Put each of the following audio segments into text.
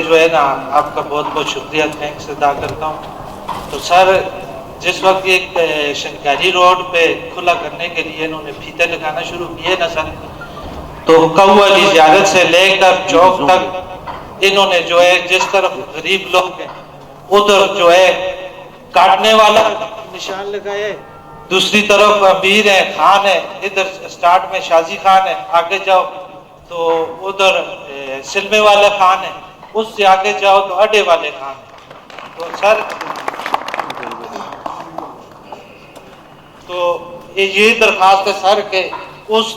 جو ہے نا آپ کا بہت بہت شکریہ تھینکس ادا کرتا ہوں. تو سر جس وقت ایک شنکاری روڈ پہ کھلا کرنے کے لیے انہوں نے پھیتے لگانا شروع کیے نا سر, تو کوا والی زیارت سے لے کر چوک تک انہوں نے جو ہے جس طرف غریب لوگ ہیں ادھر جو ہے کاٹنے والا نشان لگائے, دوسری طرف امیر ہے, خان ہے, ادھر سٹارٹ میں شازی خان ہے, آگے جاؤ تو ادھر سلمے والے خان ہے, اس سے آگے جاؤ تو اڈے والے خان ہے. تو سر تو یہ درخواست ہے سر کہ اس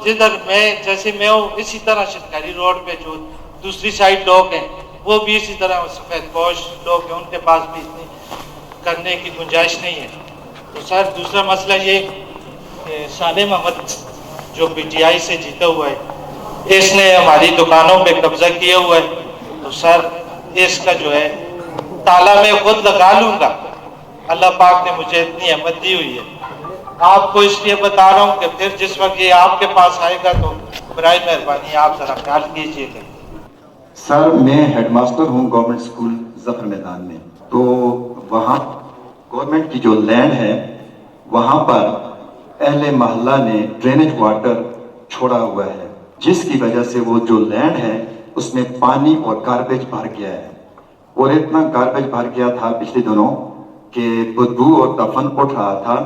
جدھر میں جیسے میں ہوں اسی طرح شنکاری روڈ پہ جو دوسری سائڈ لوگ ہیں وہ بھی اسی طرح سفید پوش لوگ ہیں, ان کے پاس بھی اتنی کرنے کی گنجائش نہیں ہے. تو سر دوسرا مسئلہ یہ کہ سالم احمد جو پی ٹی آئی سے جیتا ہوا ہے اس نے ہماری دکانوں پہ قبضہ کیا ہوا ہے. تو سر اس کا جو ہے تالا میں خود لگا لوں گا, اللہ پاک نے مجھے اتنی ہمت دی ہوئی ہے. آپ کو اس لیے بتا رہا ہوں کہ پھر جس وقت یہ آپ کے پاس آئے گا تو برائے مہربانی آپ ذرا خیال کیجیے گا. سر میں ہیڈ ماسٹر ہوں گورنمنٹ اسکول ظفر میدان میں. تو وہاں گورنمنٹ کی جو لینڈ ہے وہاں پر اہل محلہ نے ڈرینیج واٹر چھوڑا ہوا ہے, جس کی وجہ سے وہ جو لینڈ ہے اس میں پانی اور گاربیج بھر گیا ہے. اور اتنا گاربیج بھر گیا تھا پچھلے دنوں کہ بدبو اور دفن اٹھ رہا تھا.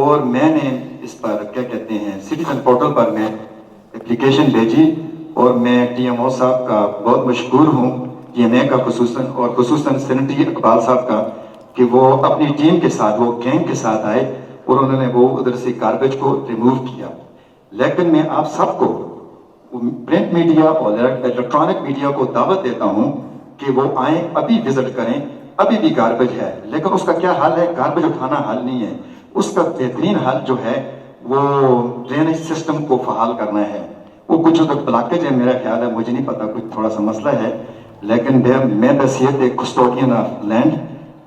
اور میں نے اس پر کیا کہتے ہیں سٹیزن پورٹل پر میں اپلیکیشن بھیجی, اور میں ٹی ایم او صاحب کا بہت مشکور ہوں, ٹی ایم اے کا خصوصاً, اور خصوصاً سینیٹری اقبال صاحب کا کہ وہ اپنی ٹیم کے ساتھ, وہ گینگ کے ساتھ آئے اور انہوں نے وہ ادھر سے گاربیج کو ریموو کیا. لیکن میں آپ سب کو پرنٹ میڈیا اور الیکٹرانک میڈیا کو دعوت دیتا ہوں کہ وہ آئیں, ابھی وزٹ کریں. ابھی بھی گاربیج ہے, لیکن اس کا کیا حل ہے؟ گاربیج اٹھانا حل نہیں ہے. اس کا بہترین حل جو ہے وہ ڈرینیج سسٹم کو فعال کرنا ہے. وہ کچھ ادھر بلاکیج ہے میرا خیال ہے, مجھے نہیں پتا, کچھ تھوڑا سا مسئلہ ہے. لیکن میں بس یہ ایک کسٹوڈین آف لینڈ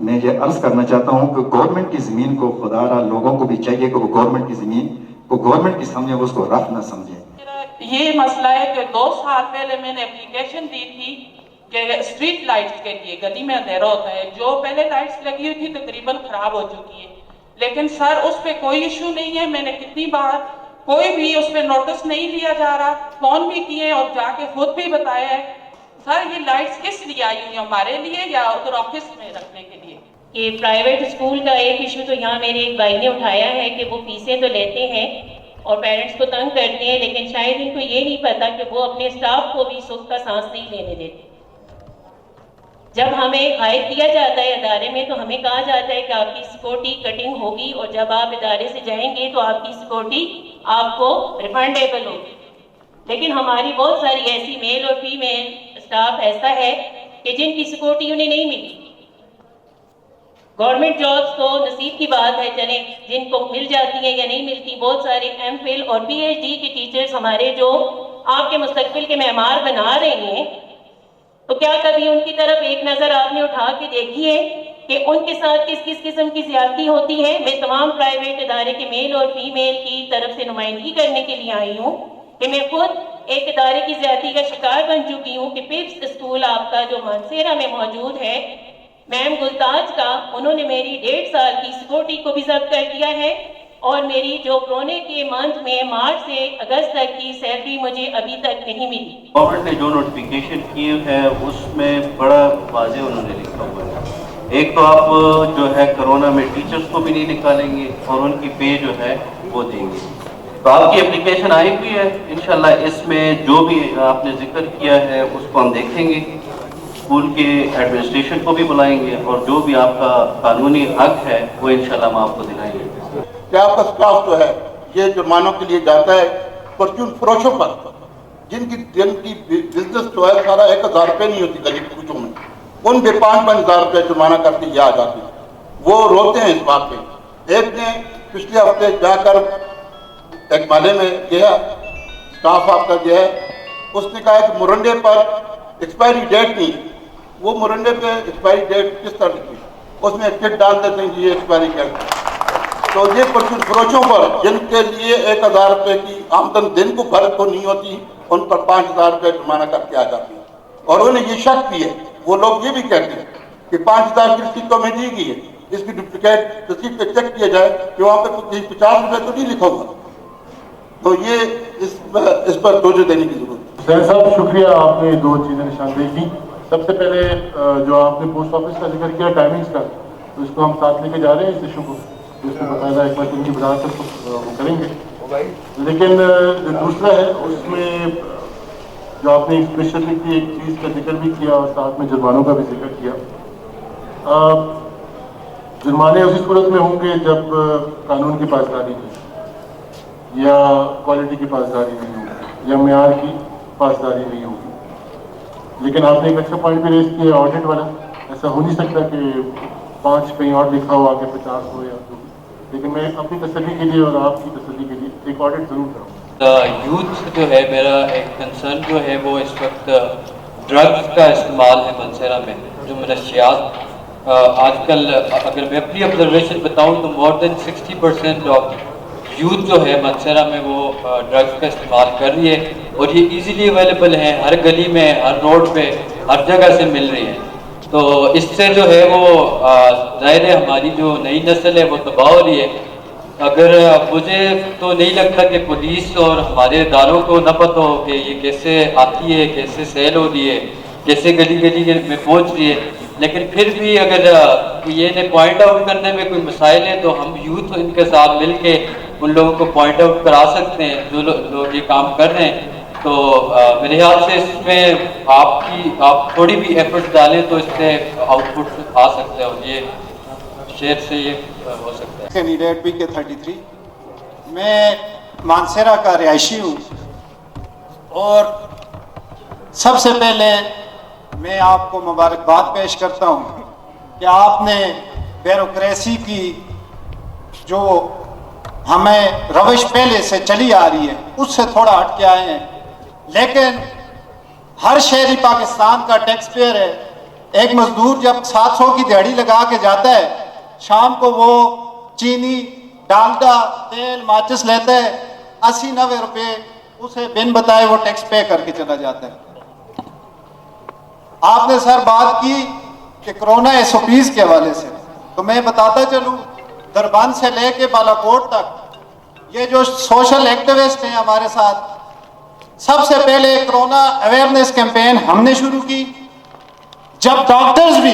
میں یہ عرض کرنا چاہتا ہوں کہ گورنمنٹ کی زمین کو خدا را لوگوں کو بھی چاہیے کہ وہ گورنمنٹ کی زمین کو گورنمنٹ کی سمجھے, اس کو رف نہ سمجھے. یہ مسئلہ ہے کہ 2 سال پہلے میں نے اپلیکیشن دی تھی کہ اسٹریٹ لائٹس کے لیے, گلی میں اندھیرا ہوتا ہے, جو پہلے لائٹس لگی ہوئی تھی تقریباً خراب ہو چکی ہے. لیکن سر اس پہ کوئی ایشو نہیں ہے. میں نے کتنی بار کوئی بھی اس پہ نوٹس نہیں لیا جا رہا, فون بھی کیے اور جا کے خود بھی بتایا ہے. سر یہ لائٹس کس لیے آئی ہوئی ہیں, ہمارے لیے یا ادھر آفس میں رکھنے کے لیے؟ کہ پرائیویٹ اسکول کا ایک ایشو تو یہاں میرے ایک بھائی نے اٹھایا ہے کہ وہ فیسیں تو لیتے ہیں اور پیرنٹس کو تنگ کرتے ہیں, لیکن شاید ان کو یہ نہیں پتا کہ وہ اپنے اسٹاف کو بھی سکھ کا سانس نہیں لینے دیتے. جب ہمیں ہائر کیا جاتا ہے ادارے میں تو ہمیں کہا جاتا ہے کہ آپ کی سیکورٹی کٹنگ ہوگی, اور جب آپ ادارے سے جائیں گے تو آپ کی سیکورٹی آپ کو ریفنڈیبل ہوگی. لیکن ہماری بہت ساری ایسی میل اور فیمیل اسٹاف ایسا ہے کہ جن کی سیکورٹی انہیں نہیں ملی. گورنمنٹ جابس تو نصیب کی بات ہے, چلیں جن کو مل جاتی ہیں یا نہیں ملتی. بہت سارے ایم فل اور پی ایچ ڈی کے ٹیچرز ہمارے جو آپ کے مستقبل کے معمار بنا رہے ہیں, تو کیا کبھی ان کی طرف ایک نظر آپ نے اٹھا کے دیکھی ہے کہ ان کے ساتھ کس کس قسم کی زیادتی ہوتی ہے؟ میں تمام پرائیویٹ ادارے کے میل اور فیمیل کی طرف سے نمائندگی کرنے کے لیے آئی ہوں کہ میں خود ایک ادارے کی زیادتی کا شکار بن چکی ہوں کہ پپس اسکول آپ کا جو مانسیرا میں موجود ہے, میم گلتاج کا, انہوں نے میری 1.5 سال کی سیکورٹی کو بھی ضبط کر دیا ہے, اور میری جو کورونا کے منتھ میں مارچ سے اگست تک کی سیلری مجھے ابھی تک نہیں ملی. گورنمنٹ نے جو نوٹیفیکیشن کی ہے اس میں بڑا واضح انہوں نے لکھا ہوا ہے. ایک تو آپ جو ہے کرونا میں ٹیچرز کو بھی نہیں نکالیں گے اور ان کی پے جو ہے وہ دیں گے. تو آپ کی اپلیکیشن آئی ہوئی ہے, انشاءاللہ اس میں جو بھی آپ نے ذکر کیا ہے اس کو ہم دیکھیں گے, اسکول کے ایڈمنسٹریشن کو بھی بلائیں گے, اور جو بھی آپ کا قانونی حق ہے وہ انشاءاللہ ہم آپ کو دلائیں گے. کہ آپ کا اسٹاف جو ہے یہ جرمانوں کے لیے جاتا ہے پرچون فروشوں پر, جن کی بزنس جو ہے سارا 1000 روپے نہیں ہوتی گلی کوچوں میں, ان پہ 5-5 ہزار روپے جرمانہ کر کے یہ آ جاتے ہیں. وہ روتے ہیں اس بات پہ. ایک نے پچھلے ہفتے جا کر ایک محلے میں گیا, اسٹاف آپ کا گیا ہے, اس نے کہا کہ مرنڈے پر ایکسپائری ڈیٹ نہیں. وہ مرنڈے پہ ایکسپائری ڈیٹ کس طرح لکھی, اس میں کٹ ڈال دیتے ہیں کہ یہ ایکسپائری ڈیٹ. تو یہ پرچون فروشوں پر جن کے لیے 1000 روپے کی آمدن دن کو بھر کو نہیں ہوتی, ان پر 5000 روپے جرمانہ کر کے آ جاتی ہے. اور انہیں یہ شک بھی ہے, وہ لوگ یہ بھی کہتے ہیں کہ 5,000 کی رسید تو ہمیں دی گئی ہے, اس کی ڈپلیکیٹ رسید پہ چیک کیا جائے کہ وہاں پہ کہیں 50 روپے تو نہیں لکھا ہوا. تو یہ اس پر توجہ دینے کی ضرورت ہے. حسین صاحب شکریہ, آپ نے 2 چیزیں نشاندہی کی. سب سے پہلے جو آپ نے پوسٹ آفس کا ذکر کیا ٹائمنگز کا, تو اس کو ہم ساتھ لے کے جا رہے ہیں اس ایشو کو, جس میں باقاعدہ ایک بار ان کی وضاحت وہ کریں گے. لیکن دوسرا ہے اس میں جو آپ نے اسپیشلی کی ایک چیز کا ذکر بھی کیا اور ساتھ میں جرمانوں کا بھی ذکر کیا. جرمانے اسی صورت میں ہوں گے جب قانون کی پاسداری نہیں یا کوالٹی کی پاسداری نہیں ہوگی یا معیار کی پاسداری نہیں ہوگی. لیکن آپ نے ایک اچھا پوائنٹ بھی ریز کیا آڈٹ والا. ایسا ہو نہیں سکتا کہ 5 کہیں اور لکھا ہو آگے 50 ہو یا جو بھی. لیکن میں اپنی تسلی کے لیے اور آپ کی تسلی کے لیے ایک آڈٹ ضرور کروں. یوتھ جو ہے میرا ایک کنسرن جو ہے وہ اس وقت ڈرگس کا استعمال ہے منصیرہ میں. جو منشیات آج کل اگر میں اپنی آبزرویشن بتاؤں تو مور دین 60% آف یوتھ جو ہے منصیرہ میں وہ ڈرگس کا استعمال کر رہی ہے, اور یہ ایزیلی اویلیبل ہیں ہر گلی میں, ہر روڈ پہ, ہر جگہ سے مل رہی ہیں. تو اس سے جو ہے وہ ظاہر ہے ہماری جو نئی نسل ہے وہ تباہ ہو رہی ہے. اگر مجھے تو نہیں لگتا کہ پولیس اور ہمارے اداروں کو نہ پتہ ہو کہ یہ کیسے آتی ہے, کیسے سیل ہو رہی ہے, کیسے گلی گلی میں پہنچ رہی ہے. لیکن پھر بھی اگر یہ پوائنٹ آؤٹ کرنے میں کوئی مسائل ہیں تو ہم یوتھ ان کے ساتھ مل کے ان لوگوں کو پوائنٹ آؤٹ کرا سکتے ہیں جو لوگ یہ کام کر رہے ہیں. تو میرے خیال سے اس میں آپ تھوڑی بھی ایفرٹ ڈالیں تو اس سے آؤٹ پٹ آ سکتا ہے, اور یہ شہر سے یہ ہو سکتا ہے. کینڈیڈیٹ پی کے 33 میں مانسیرہ کا رہائشی ہوں, اور سب سے پہلے میں آپ کو مبارکباد پیش کرتا ہوں کہ آپ نے بیوروکریسی کی جو ہمیں روش پہلے سے چلی آ رہی ہے اس سے تھوڑا ہٹ کے آئے ہیں. لیکن ہر شہری پاکستان کا ٹیکس پیئر ہے. ایک مزدور جب 700 کی دیہڑی لگا کے جاتا ہے, شام کو وہ چینی, ڈالڈا, تیل, ماچس لیتا ہے, 80-90 روپے اسے بن بتائے وہ ٹیکس پے کر کے چلا جاتا ہے. آپ نے سر بات کی کہ کرونا SOPs کے حوالے سے, تو میں بتاتا چلوں دربند سے لے کے بالاکوٹ تک یہ جو سوشل ایکٹیوسٹ ہیں ہمارے ساتھ, سب سے پہلے کرونا اویئرنیس کیمپین ہم نے شروع کی. جب ڈاکٹرز بھی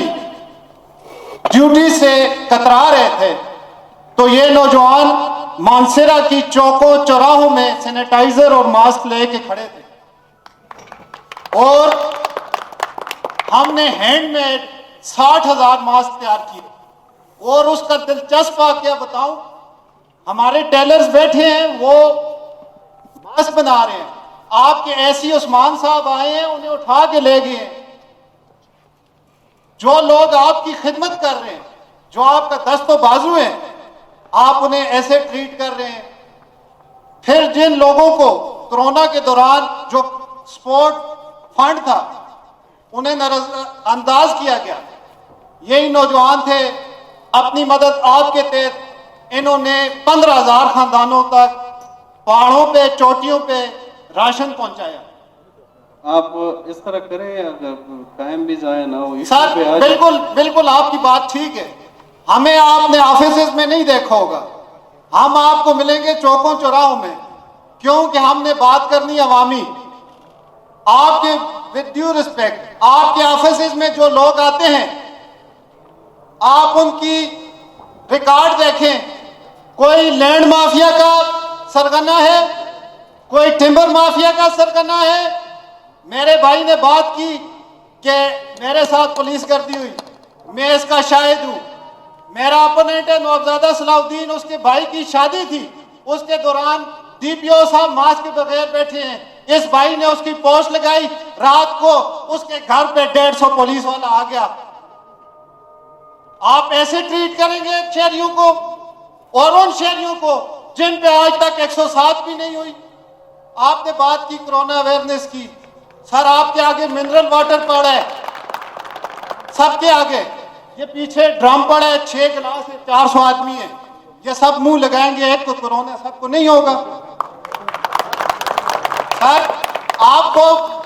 ڈیوٹی سے کترا رہے تھے تو یہ نوجوان مانسیرہ کی چوکوں چوراہوں میں سینیٹائزر اور ماسک لے کے کھڑے تھے, اور ہم نے ہینڈ میڈ 60,000 ماسک تیار کیے. اور اس کا دلچسپ واقعہ بتاؤں, ہمارے ٹیلرز بیٹھے ہیں وہ ماسک بنا رہے ہیں, آپ کے ایسی عثمان صاحب آئے ہیں انہیں اٹھا کے لے گئے ہیں. جو لوگ آپ کی خدمت کر رہے ہیں, جو آپ کا دست و بازو ہیں, آپ انہیں ایسے ٹریٹ کر رہے ہیں. پھر جن لوگوں کو کرونا کے دوران جو سپورٹ فنڈ تھا انہیں نظر انداز کیا گیا, یہی نوجوان تھے. اپنی مدد آپ کے تحت انہوں نے 15,000 خاندانوں تک پہاڑوں پہ, چوٹیوں پہ راشن پہنچایا. آپ اس طرح کریں اگر ٹائم بھی ضائع نہ ہو. سر بالکل آپ کی بات ٹھیک ہے. ہمیں آپ نے آفیسز میں نہیں دیکھا ہوگا, ہم آپ کو ملیں گے چوکوں چوراہوں میں, کیونکہ ہم نے بات کرنی عوامی. آپ کے ود ڈیو ریسپیکٹ آپ کے آفیسز میں جو لوگ آتے ہیں آپ ان کی ریکارڈ دیکھیں. کوئی لینڈ مافیا کا سرگنا ہے, کوئی ٹمبر مافیا کا سرگنا ہے. میرے بھائی نے بات کی کہ میرے ساتھ پولیس گردی ہوئی, میں اس کا شاہد ہوں. میرا اپوننٹ ہے نوابزادہ صلاح الدین, اس کے بھائی کی شادی تھی, اس کے دوران DPO صاحب ماسک کے بغیر بیٹھے ہیں. اس بھائی نے اس کی پوسٹ لگائی, رات کو اس کے گھر پہ 150 پولیس والا آ گیا. آپ ایسے ٹریٹ کریں گے شہریوں کو, اور ان شہریوں کو جن پہ آج تک 107 بھی نہیں ہوئی. آپ نے بات کی کرونا اویئرنیس کی, سر آپ کے آگے منرل واٹر پڑا ہے, سب کے آگے. یہ پیچھے ڈرم پڑا ہے, 6 گلاس ہے, 400 آدمی ہیں. یہ سب منہ لگائیں گے ایک تو کرونا سب کو نہیں ہوگا. سر آپ کو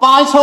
500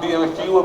DFTU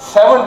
7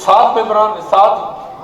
7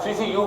CCU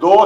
2